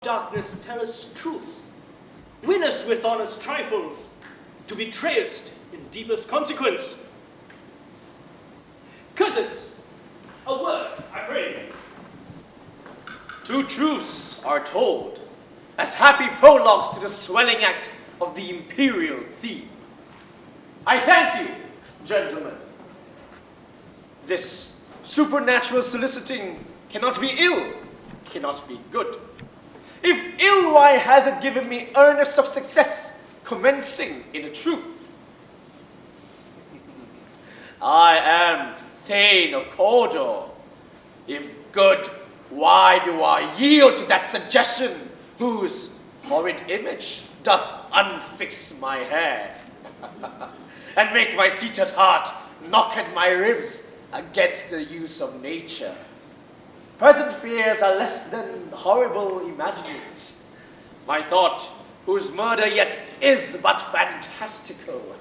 darkness tell us truths, win us with honest trifles, to betray us in deepest consequence. Cousins, a word, I pray. Two truths are told, as happy prologues to the swelling act of the imperial theme. I thank you, gentlemen. This supernatural soliciting cannot be ill, cannot be good. If ill, why hath it given me earnest of success, commencing in the truth? I am Thane of Cawdor. If good, why do I yield to that suggestion, whose horrid image doth unfix my hair, and make my seated heart knock at my ribs against the use of nature? Present fears are less than horrible imaginings. My thought, whose murder yet is but fantastical,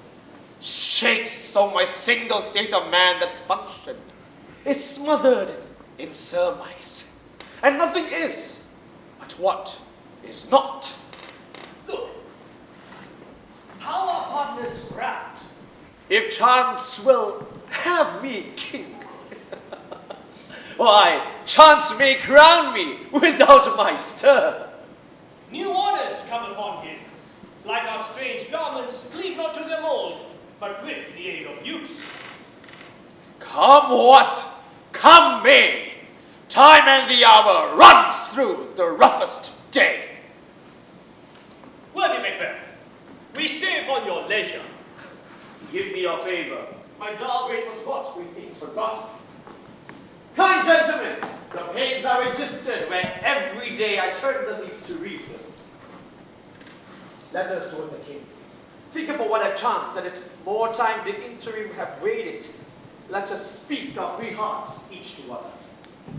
shakes so my single state of man that functioned, is smothered in surmise, and nothing is but what is not. Look, how are partners wrapped? If chance will have me king, why, chance may crown me without my stir. New orders come upon him. Like our strange garments, cleave not to their mold, but with the aid of use. Come what? Come may. Time and the hour runs through the roughest day. Worthy Macbeth, we stay upon your leisure. Give me your favor. My dull brain was what with things forgotten. Kind gentlemen, the pages are registered where every day I turn the leaf to read them. Letters toward the king. Think about what I've chanced, that if more time the interim have waited, let us speak our free hearts each to other.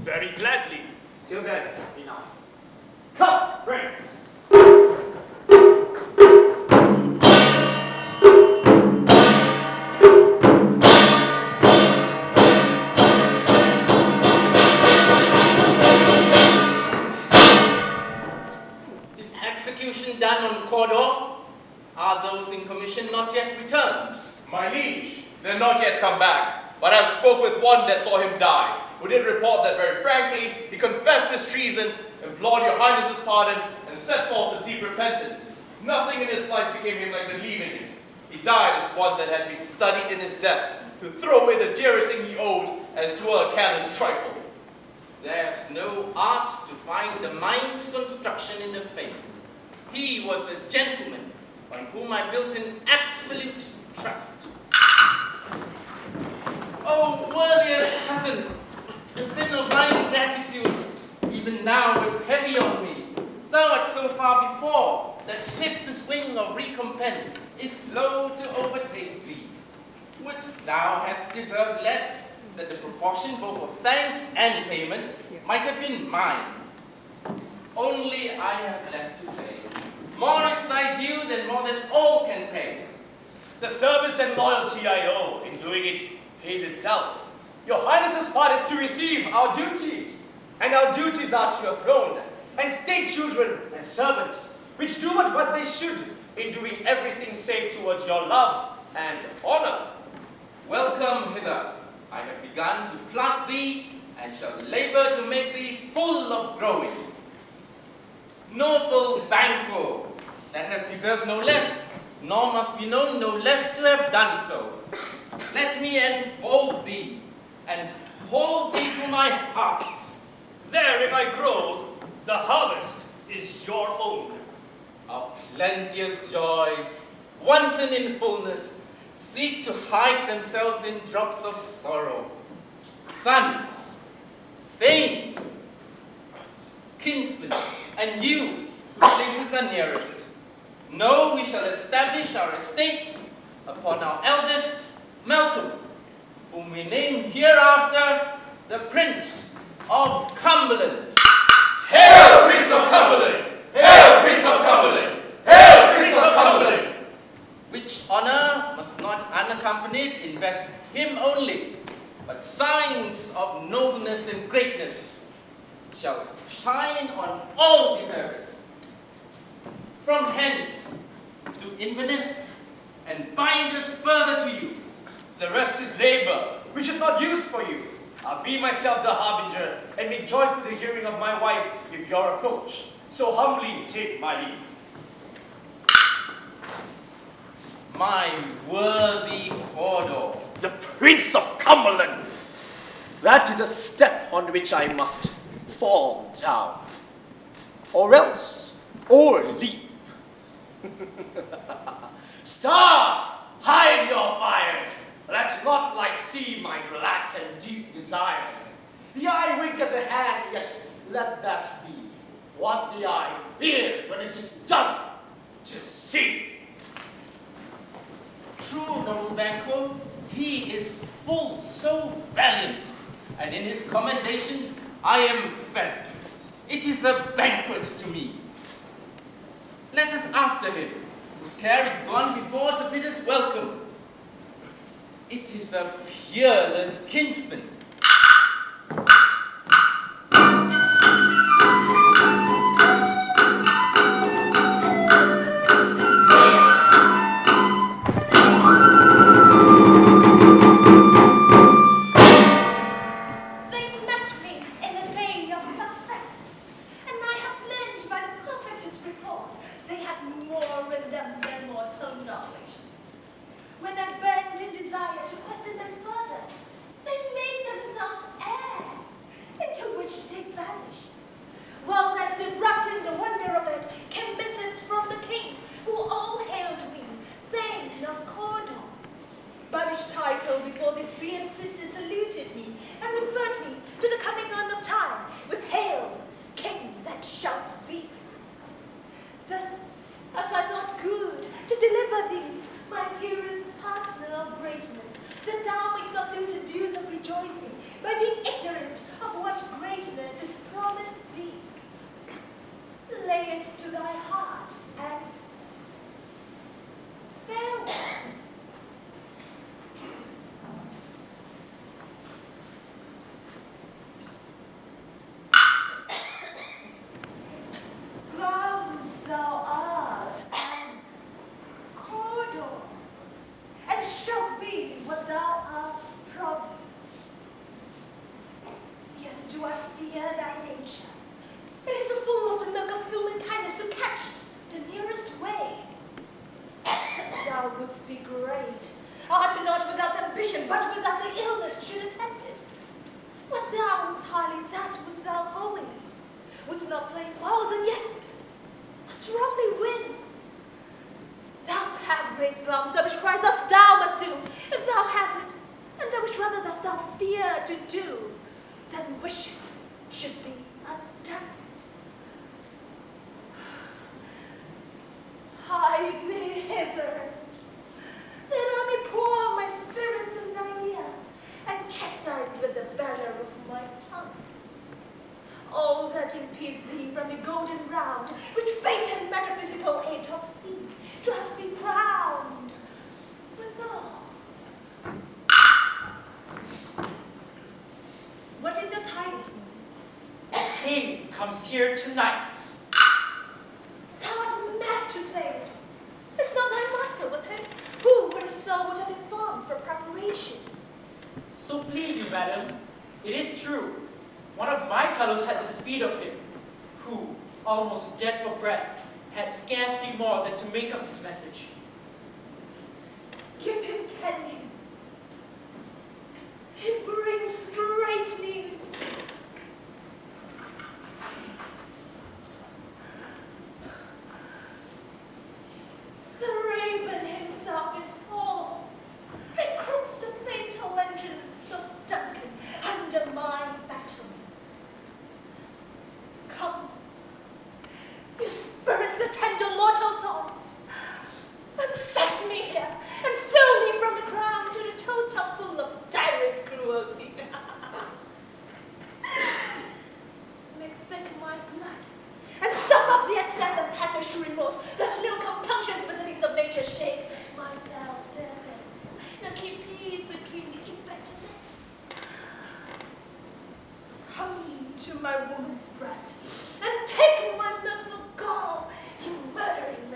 Very gladly. Till then, enough. Come, friends. Done on Cawdor? Are those in commission not yet returned? My liege, they're not yet come back, but I've spoke with one that saw him die, who did report that very frankly he confessed his treasons, implored your highness's pardon, and set forth a deep repentance. Nothing in his life became him like the leaving it. He died as one that had been studied in his death, to throw away the dearest thing he owed, as to a careless trifle. There's no art to find the mind's construction in the face. He was a gentleman on whom I built an absolute trust. Oh, worthiest cousin, the sin of blind gratitude even now is heavy on me. Thou art so far before that swiftest wing of recompense is slow to overtake thee. Wouldst thou hadst deserved less, that the proportion both of thanks and payment might have been mine. Only I have left to say, more is thy due than more than all can pay. The service and loyalty I owe in doing it pays itself. Your highness's part is to receive our duties, and our duties are to your throne, and state children and servants, which do but what they should in doing everything save towards your love and honor. Welcome hither. I have begun to plant thee, and shall labor to make thee full of growing. Noble Banquo, that has deserved no less, nor must be known no less to have done so. Let me enfold thee, and hold thee to my heart. There, if I grow, the harvest is your own. Our plenteous joys, wanton in fullness, seek to hide themselves in drops of sorrow. Sons, thanes, kinsmen, and you, whose places are nearest, know we shall establish our estate upon our eldest, Malcolm, whom we name hereafter the Prince of Cumberland. Hail, Prince of Cumberland! Hail, Prince of Cumberland! Hail, Prince of Cumberland! Which honor must not unaccompanied invest him only, but signs of nobleness and greatness shall shine on all deservers, from hence to Inverness and bind us further to you. The rest is labor, which is not used for you. I'll be myself the harbinger, and make joyful the hearing of my wife if your approach. So humbly take my leave. My worthy Cawdor. The Prince of Cumberland! That is a step on which I must fall down. Or else, or leap. Stars, hide your fires. Let not light see my black and deep desires. The eye wink at the hand, yet let that be what the eye fears when it is done to see. True, noble Banquo, he is full so valiant, and in his commendations I am fed. It is a banquet to me. Let us after him, whose care is gone before to bid us welcome. It is a peerless kinsman. Comes here tonight. Thou art mad to say it. Is not thy master with him, who whereso would have informed for preparation? So please you, madam, it is true. One of my fellows had the speed of him, who, almost dead for breath, had scarcely more than to make up his message. Give him tending. He brings great news. The raven himself is false. They cross the fatal entrance of Duncan under my battlements. Come, you spirits that tender mortal thoughts, and seize me here, and fill me from the crown to the total full of direst cruelty. Make thick my blood, and stop up the excess of passage remorse that no compunctious visitings of nature shake my fell feathers, nor keep peace between the effect and it. Come to my woman's breast, and take my milk for gall, you murdering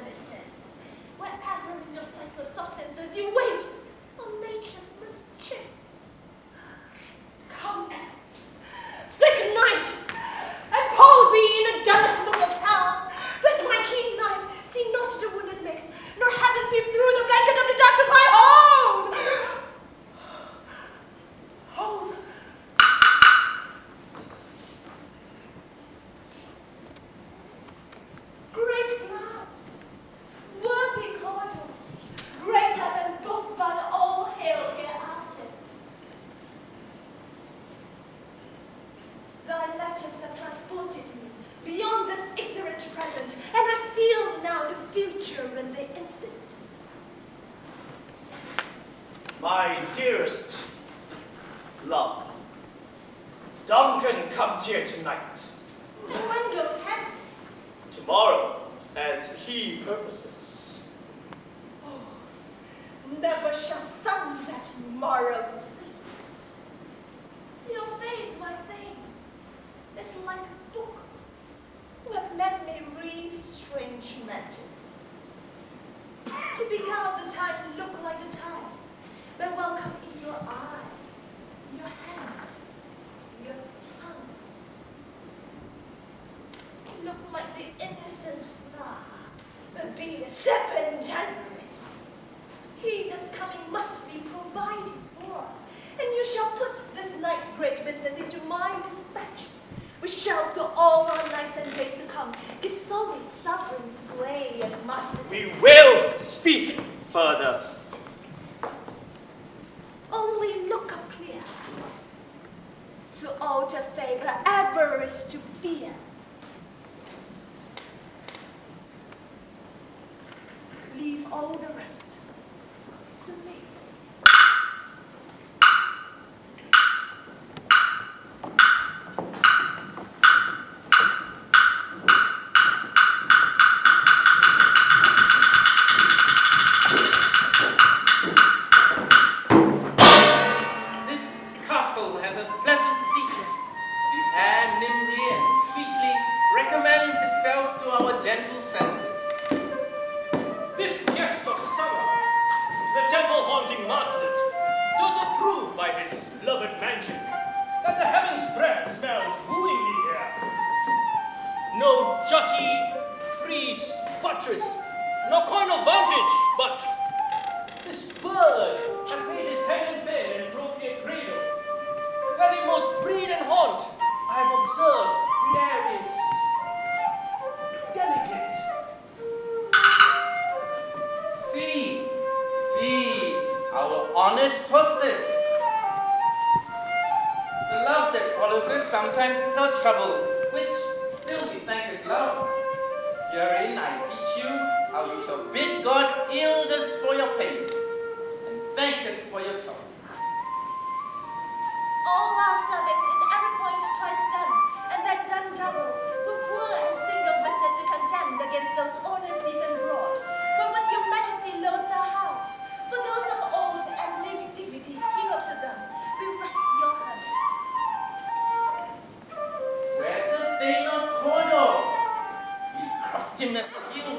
My dearest love, Duncan comes here tonight. And when goes hence? Tomorrow, as he purposes. Never shall sun that morrow see. Your face, my Thane, is like a book where men may read strange matters. To beguile the time, look like the time, where welcome in your eye, your hand, your tongue. Look like the innocent flower, but be the serpent under it. He that's coming must be provided for, and you shall put this night's great business into my dispatch. We shall to all our nights and days to come give solely sovereign sway and master. We will speak further. Only look up clear. To alter favor ever is to fear. Leave all the rest to me.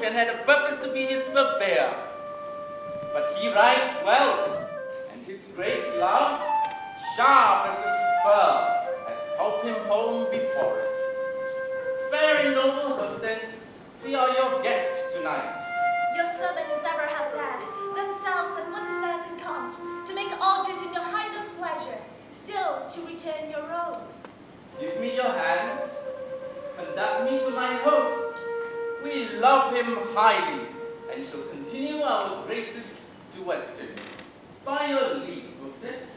And had a purpose to be his purveyor. But he rides well, and his great love, sharp as a spur, hath helped him home before us. Fair and noble hostess, we are your guests tonight. Your servants ever have theirs, themselves and what is theirs in count, to make all good in your highness' pleasure, still to return your own. Give me your hand, conduct me to my host. We love him highly, and shall continue our graces towards him. By your leave, hostess.